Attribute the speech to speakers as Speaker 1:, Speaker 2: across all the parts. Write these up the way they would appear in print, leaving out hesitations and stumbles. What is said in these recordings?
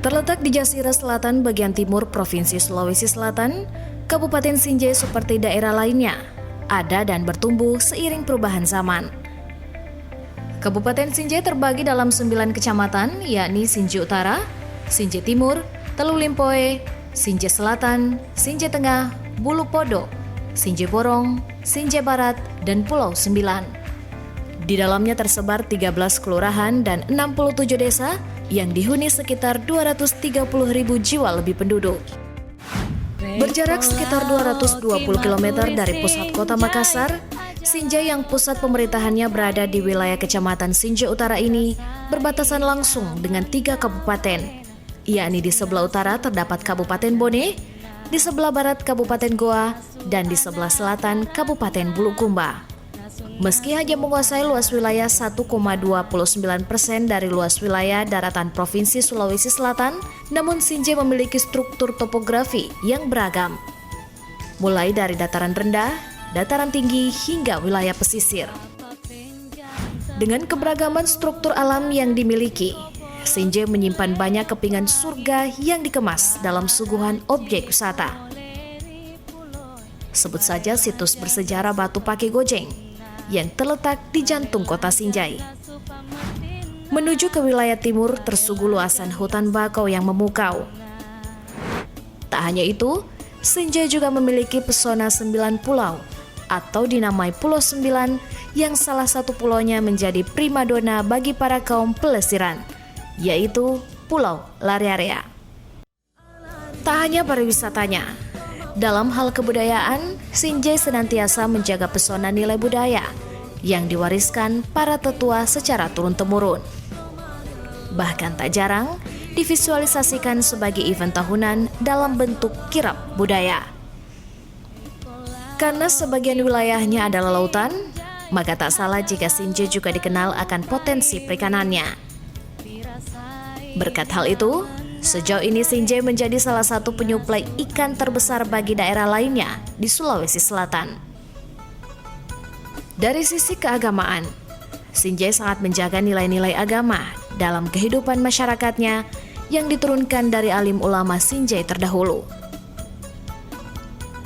Speaker 1: Terletak di Jasira Selatan bagian timur Provinsi Sulawesi Selatan, Kabupaten Sinjai seperti daerah lainnya, ada dan bertumbuh seiring perubahan zaman. Kabupaten Sinjai terbagi dalam 9 kecamatan, yakni Sinjai Utara, Sinjai Timur, Telu Limpoe, Sinjai Selatan, Sinjai Tengah, Bulu Podo, Sinjai Borong, Sinjai Barat, dan Pulau Sembilan. Di dalamnya tersebar 13 kelurahan dan 67 desa yang dihuni sekitar 230.000 jiwa lebih penduduk. Berjarak sekitar 220 km dari pusat kota Makassar, Sinjai yang pusat pemerintahannya berada di wilayah Kecamatan Sinjai Utara ini berbatasan langsung dengan 3 kabupaten, yakni di sebelah utara terdapat Kabupaten Bone, di sebelah barat Kabupaten Goa, dan di sebelah selatan Kabupaten Bulukumba. Meski hanya menguasai luas wilayah 1,29% dari luas wilayah daratan Provinsi Sulawesi Selatan, namun Sinjai memiliki struktur topografi yang beragam, mulai dari dataran rendah, dataran tinggi, hingga wilayah pesisir. Dengan keberagaman struktur alam yang dimiliki, Sinjai menyimpan banyak kepingan surga yang dikemas dalam suguhan objek wisata. Sebut saja situs bersejarah Batu Pake Gojeng yang terletak di jantung kota Sinjai. Menuju ke wilayah timur tersuguh luasan hutan bakau yang memukau. Tak hanya itu, Sinjai juga memiliki pesona 9 pulau atau dinamai Pulau Sembilan yang salah satu pulaunya menjadi primadona bagi para kaum pelesiran, yaitu Pulau Larea. Tak hanya pariwisatanya, dalam hal kebudayaan, Sinjai senantiasa menjaga pesona nilai budaya yang diwariskan para tetua secara turun-temurun. Bahkan tak jarang divisualisasikan sebagai event tahunan dalam bentuk kirab budaya. Karena sebagian wilayahnya adalah lautan, maka tak salah jika Sinjai juga dikenal akan potensi perikanannya. Berkat hal itu, sejauh ini Sinjai menjadi salah satu penyuplai ikan terbesar bagi daerah lainnya di Sulawesi Selatan. Dari sisi keagamaan, Sinjai sangat menjaga nilai-nilai agama dalam kehidupan masyarakatnya yang diturunkan dari alim ulama Sinjai terdahulu.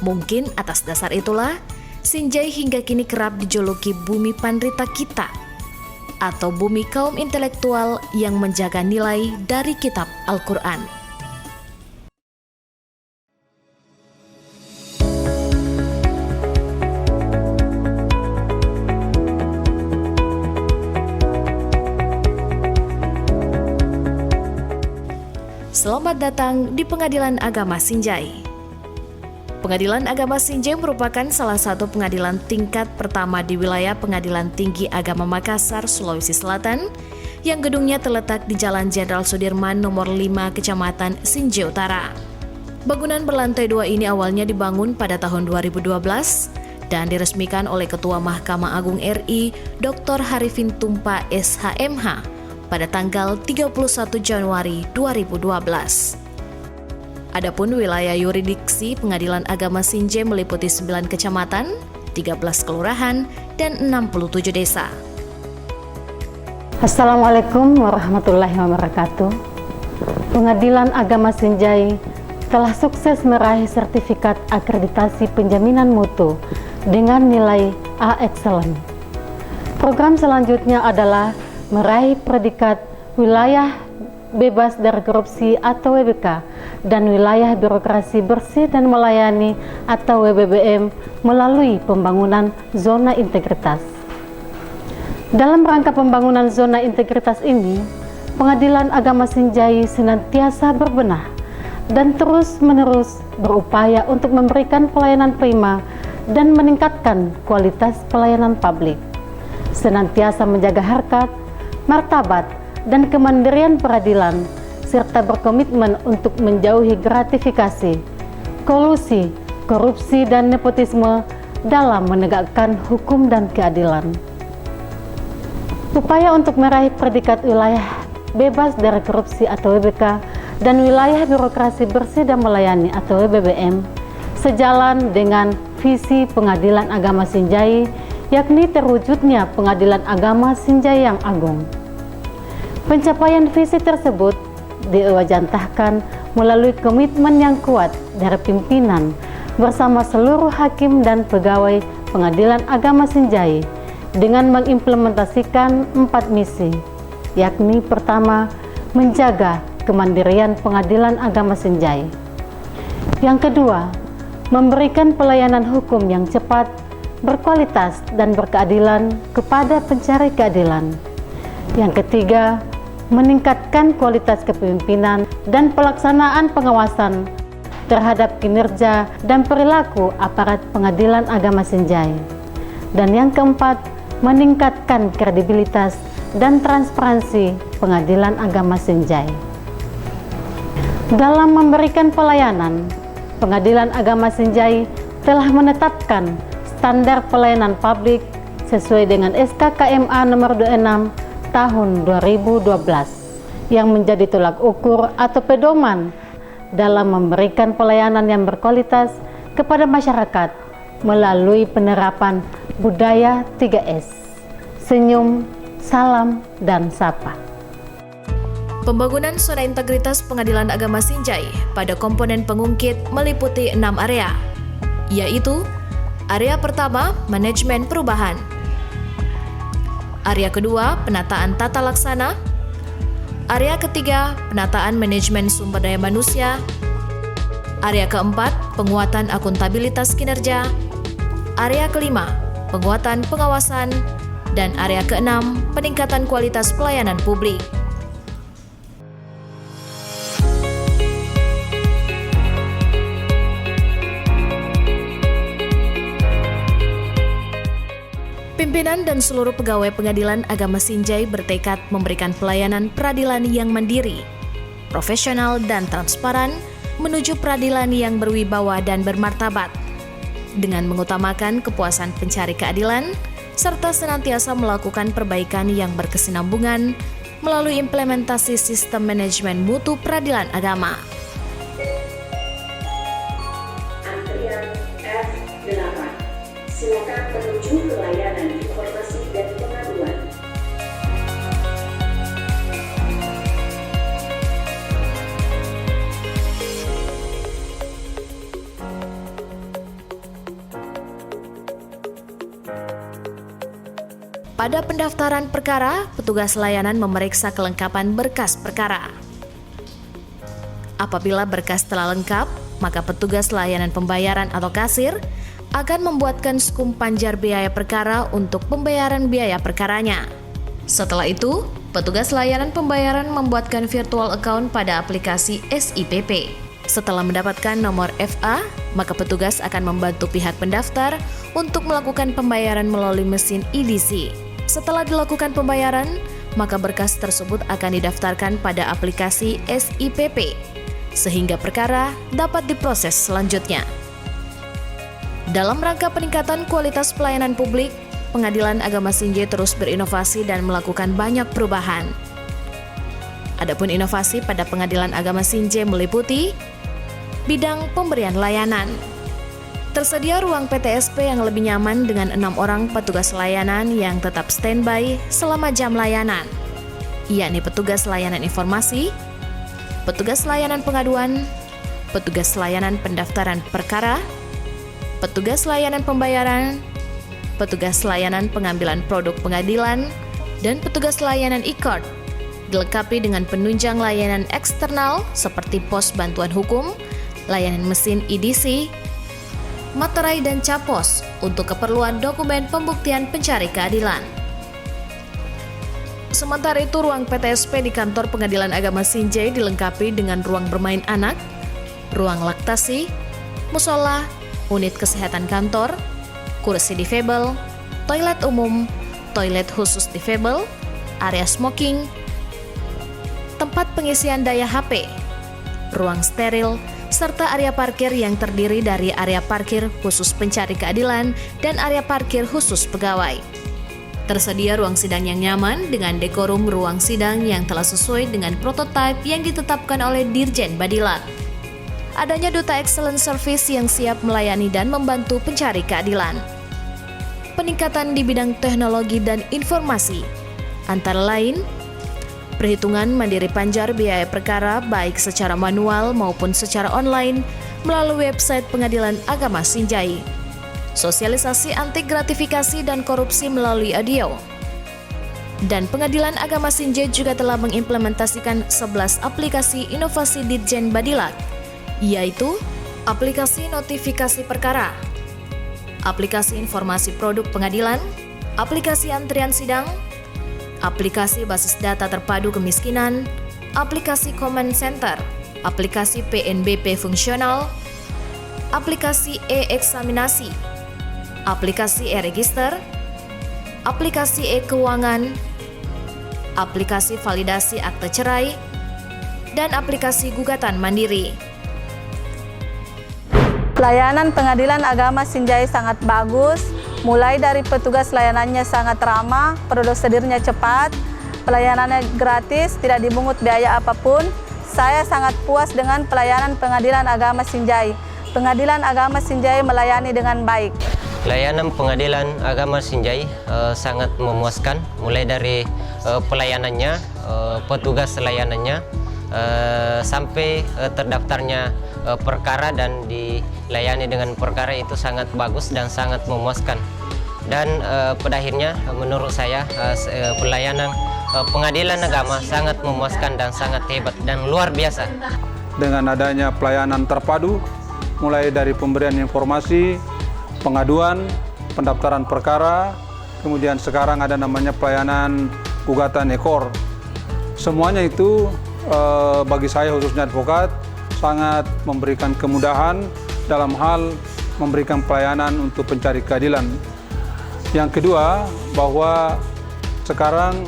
Speaker 1: Mungkin atas dasar itulah, Sinjai hingga kini kerap dijuluki bumi Pandrita kita, atau bumi kaum intelektual yang menjaga nilai dari kitab Al-Quran. Selamat datang di Pengadilan Agama Sinjai. Pengadilan Agama Sinjai merupakan salah satu pengadilan tingkat pertama di wilayah Pengadilan Tinggi Agama Makassar, Sulawesi Selatan, yang gedungnya terletak di Jalan Jenderal Sudirman nomor 5, Kecamatan Sinjai Utara. Bangunan berlantai 2 ini awalnya dibangun pada tahun 2012 dan diresmikan oleh Ketua Mahkamah Agung RI, Dr. Harifin Tumpa SHMH, pada tanggal 31 Januari 2012. Adapun wilayah yurisdiksi Pengadilan Agama Sinjai meliputi 9 kecamatan, 13 kelurahan, dan 67 desa.
Speaker 2: Assalamualaikum warahmatullahi wabarakatuh. Pengadilan Agama Sinjai telah sukses meraih sertifikat akreditasi penjaminan mutu dengan nilai A Excellent. Program selanjutnya adalah meraih predikat wilayah bebas dari korupsi atau WBK dan wilayah birokrasi bersih dan melayani atau WBBM melalui pembangunan zona integritas. Dalam rangka pembangunan zona integritas ini, Pengadilan Agama Sinjai senantiasa berbenah dan terus-menerus berupaya untuk memberikan pelayanan prima dan meningkatkan kualitas pelayanan publik, senantiasa menjaga harkat, martabat, dan kemandirian peradilan, serta berkomitmen untuk menjauhi gratifikasi, kolusi, korupsi, dan nepotisme dalam menegakkan hukum dan keadilan. Upaya untuk meraih predikat wilayah bebas dari korupsi atau WBK dan wilayah birokrasi bersih dan melayani atau WBBM sejalan dengan visi Pengadilan Agama Sinjai, yakni terwujudnya Pengadilan Agama Sinjai yang agung. Pencapaian visi tersebut diwajantahkan melalui komitmen yang kuat dari pimpinan bersama seluruh hakim dan pegawai Pengadilan Agama Sinjai dengan mengimplementasikan 4 misi, yakni pertama, menjaga kemandirian Pengadilan Agama Sinjai. Yang kedua, memberikan pelayanan hukum yang cepat, berkualitas, dan berkeadilan kepada pencari keadilan. Yang ketiga, meningkatkan kualitas kepemimpinan dan pelaksanaan pengawasan terhadap kinerja dan perilaku aparat Pengadilan Agama Sinjai. Dan yang keempat, meningkatkan kredibilitas dan transparansi Pengadilan Agama Sinjai. Dalam memberikan pelayanan, Pengadilan Agama Sinjai telah menetapkan standar pelayanan publik sesuai dengan SK KMA nomor 26 tahun 2012 yang menjadi tolak ukur atau pedoman dalam memberikan pelayanan yang berkualitas kepada masyarakat melalui penerapan budaya 3S, senyum, salam, dan sapa.
Speaker 1: Pembangunan zona integritas Pengadilan Agama Sinjai pada komponen pengungkit meliputi 6 area, yaitu area pertama, manajemen perubahan. Area kedua, penataan tata laksana. Area ketiga, penataan manajemen sumber daya manusia. Area keempat, penguatan akuntabilitas kinerja. Area kelima, penguatan pengawasan. Dan area keenam, peningkatan kualitas pelayanan publik. Pimpinan dan seluruh pegawai Pengadilan Agama Sinjai bertekad memberikan pelayanan peradilan yang mandiri, profesional dan transparan menuju peradilan yang berwibawa dan bermartabat, dengan mengutamakan kepuasan pencari keadilan, serta senantiasa melakukan perbaikan yang berkesinambungan melalui implementasi sistem manajemen mutu peradilan agama.
Speaker 3: Antrian F8. Silakan menuju ke layanan informasi dan pengaduan.
Speaker 1: Pada pendaftaran perkara, petugas layanan memeriksa kelengkapan berkas perkara. Apabila berkas telah lengkap, maka petugas layanan pembayaran atau kasir akan membuatkan skum panjar biaya perkara untuk pembayaran biaya perkaranya. Setelah itu, petugas layanan pembayaran membuatkan virtual account pada aplikasi SIPP. Setelah mendapatkan nomor FA, maka petugas akan membantu pihak pendaftar untuk melakukan pembayaran melalui mesin EDC. Setelah dilakukan pembayaran, maka berkas tersebut akan didaftarkan pada aplikasi SIPP, sehingga perkara dapat diproses selanjutnya. Dalam rangka peningkatan kualitas pelayanan publik, Pengadilan Agama Sinjai terus berinovasi dan melakukan banyak perubahan. Adapun inovasi pada Pengadilan Agama Sinjai meliputi bidang pemberian layanan. Tersedia ruang PTSP yang lebih nyaman dengan 6 orang petugas layanan yang tetap standby selama jam layanan, yakni petugas layanan informasi, petugas layanan pengaduan, petugas layanan pendaftaran perkara, petugas layanan pembayaran, petugas layanan pengambilan produk pengadilan, dan petugas layanan e-court, dilengkapi dengan penunjang layanan eksternal seperti pos bantuan hukum, layanan mesin EDC, materai dan capos untuk keperluan dokumen pembuktian pencari keadilan. Sementara itu, ruang PTSP di kantor Pengadilan Agama Sinjai dilengkapi dengan ruang bermain anak, ruang laktasi, musola, unit kesehatan kantor, kursi difabel, toilet umum, toilet khusus difabel, area smoking, tempat pengisian daya HP, ruang steril, serta area parkir yang terdiri dari area parkir khusus pencari keadilan dan area parkir khusus pegawai. Tersedia ruang sidang yang nyaman dengan dekorum ruang sidang yang telah sesuai dengan prototipe yang ditetapkan oleh Dirjen Badilat. Adanya Duta Excellent Service yang siap melayani dan membantu pencari keadilan. Peningkatan di bidang teknologi dan informasi, antara lain perhitungan mandiri Panjar biaya perkara baik secara manual maupun secara online melalui website Pengadilan Agama Sinjai. Sosialisasi anti gratifikasi dan korupsi melalui audio. Dan Pengadilan Agama Sinjai juga telah mengimplementasikan 11 aplikasi inovasi Ditjen Badilak, yaitu aplikasi notifikasi perkara, aplikasi informasi produk pengadilan, aplikasi antrian sidang, aplikasi basis data terpadu kemiskinan, aplikasi Command Center, aplikasi PNBP fungsional, aplikasi e-eksaminasi, aplikasi e-register, aplikasi e-keuangan, aplikasi validasi akte cerai, dan aplikasi gugatan mandiri.
Speaker 4: Pelayanan Pengadilan Agama Sinjai sangat bagus, mulai dari petugas layanannya sangat ramah, prosedurnya cepat, pelayanannya gratis, tidak dipungut biaya apapun. Saya sangat puas dengan pelayanan Pengadilan Agama Sinjai. Pengadilan Agama Sinjai melayani dengan baik.
Speaker 5: Layanan Pengadilan Agama Sinjai sangat memuaskan, mulai dari pelayanannya, petugas layanannya, sampai terdaftarnya perkara dan dilayani dengan perkara itu sangat bagus dan sangat memuaskan. Dan pada akhirnya menurut saya pelayanan Pengadilan Agama sangat memuaskan dan sangat hebat dan luar biasa.
Speaker 6: Dengan adanya pelayanan terpadu, mulai dari pemberian informasi, pengaduan, pendaftaran perkara, kemudian sekarang ada namanya pelayanan gugatan ekor. Semuanya itu bagi saya khususnya advokat sangat memberikan kemudahan dalam hal memberikan pelayanan untuk pencari keadilan. Yang kedua, bahwa sekarang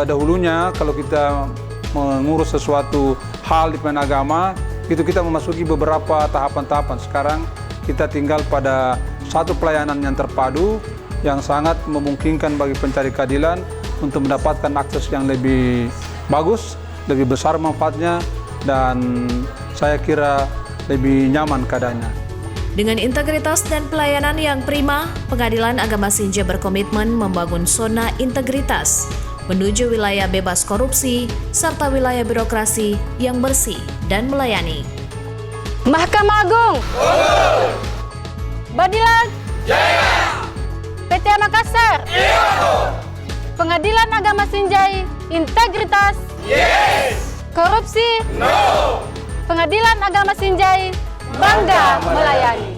Speaker 6: dahulunya kalau kita mengurus sesuatu hal di pengadilan agama, itu kita memasuki beberapa tahapan-tahapan. Sekarang kita tinggal pada satu pelayanan yang terpadu yang sangat memungkinkan bagi pencari keadilan untuk mendapatkan akses yang lebih bagus, lebih besar manfaatnya, dan saya kira lebih nyaman keadaannya.
Speaker 1: Dengan integritas dan pelayanan yang prima, Pengadilan Agama Sinjai berkomitmen membangun zona integritas menuju wilayah bebas korupsi serta wilayah birokrasi yang bersih dan melayani.
Speaker 4: Mahkamah Agung, Badilak, PT Makassar, Pengadilan Agama Sinjai, integritas, korupsi, Pengadilan Agama Sinjai, bangga melayani.